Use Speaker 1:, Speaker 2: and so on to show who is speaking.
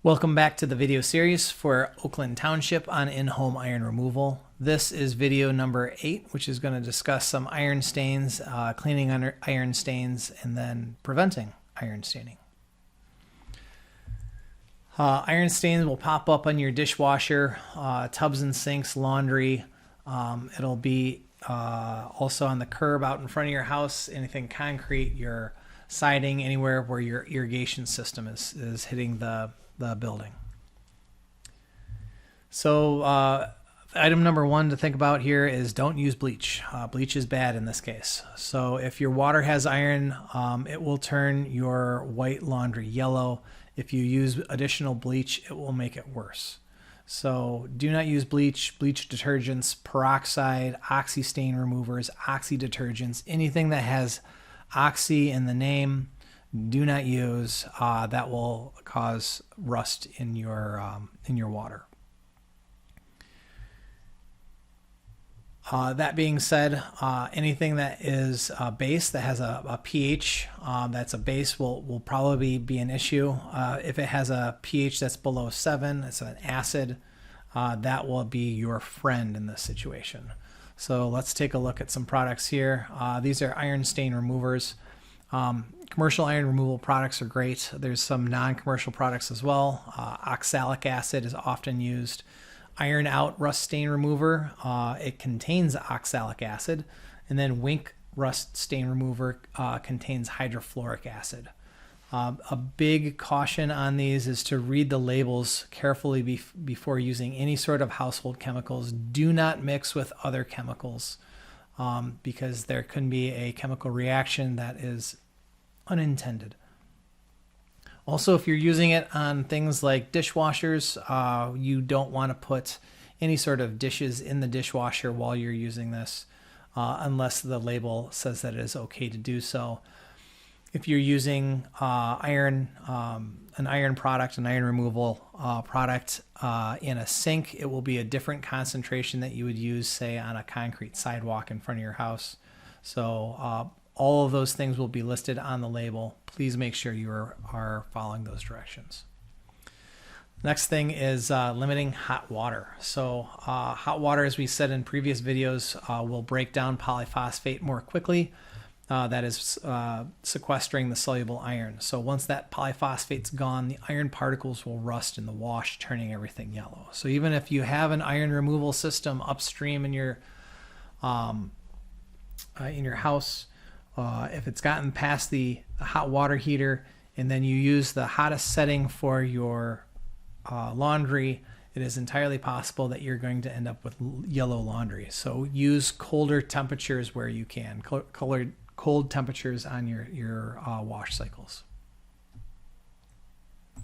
Speaker 1: Welcome back to the video series for Oakland Township on in-home iron removal. This is video number 8, which is going to discuss some iron stains, cleaning under iron stains, and then preventing iron staining. Iron stains will pop up on your dishwasher, tubs and sinks, laundry. It'll be also on the curb out in front of your house, anything concrete, your siding, anywhere where your irrigation system is hitting the building. So item number 1 to think about here is don't use bleach. Bleach is bad in this case. So if your water has iron, it will turn your white laundry yellow. If you use additional bleach, it will make it worse. So do not use bleach, bleach detergents, peroxide, oxy stain removers, oxy detergents, anything that has oxy in the name. Do not use. That will cause rust in your water. That being said, anything that is a base that has a pH that's a base will probably be an issue. If it has a pH that's below 7, it's an acid, that will be your friend in this situation. So let's take a look at some products here. These are iron stain removers. Commercial iron removal products are great. There's some non-commercial products as well. Oxalic acid is often used. Iron Out Rust Stain Remover, it contains oxalic acid. And then Wink Rust Stain Remover contains hydrofluoric acid. A big caution on these is to read the labels carefully before using any sort of household chemicals. Do not mix with other chemicals because there can be a chemical reaction that is unintended. Also, if you're using it on things like dishwashers, you don't want to put any sort of dishes in the dishwasher while you're using this unless the label says that it is okay to do so. If you're using an iron product, an iron removal product in a sink, it will be a different concentration that you would use, say, on a concrete sidewalk in front of your house. So all of those things will be listed on the label. Please make sure you are following those directions. Next thing is limiting hot water. So hot water, as we said in previous videos, will break down polyphosphate more quickly. That is sequestering the soluble iron. So once that polyphosphate's gone, the iron particles will rust in the wash, turning everything yellow. So even if you have an iron removal system upstream in your house, if it's gotten past the hot water heater and then you use the hottest setting for your laundry, it is entirely possible that you're going to end up with yellow laundry. So use colder temperatures where you can, cold temperatures on your wash cycles.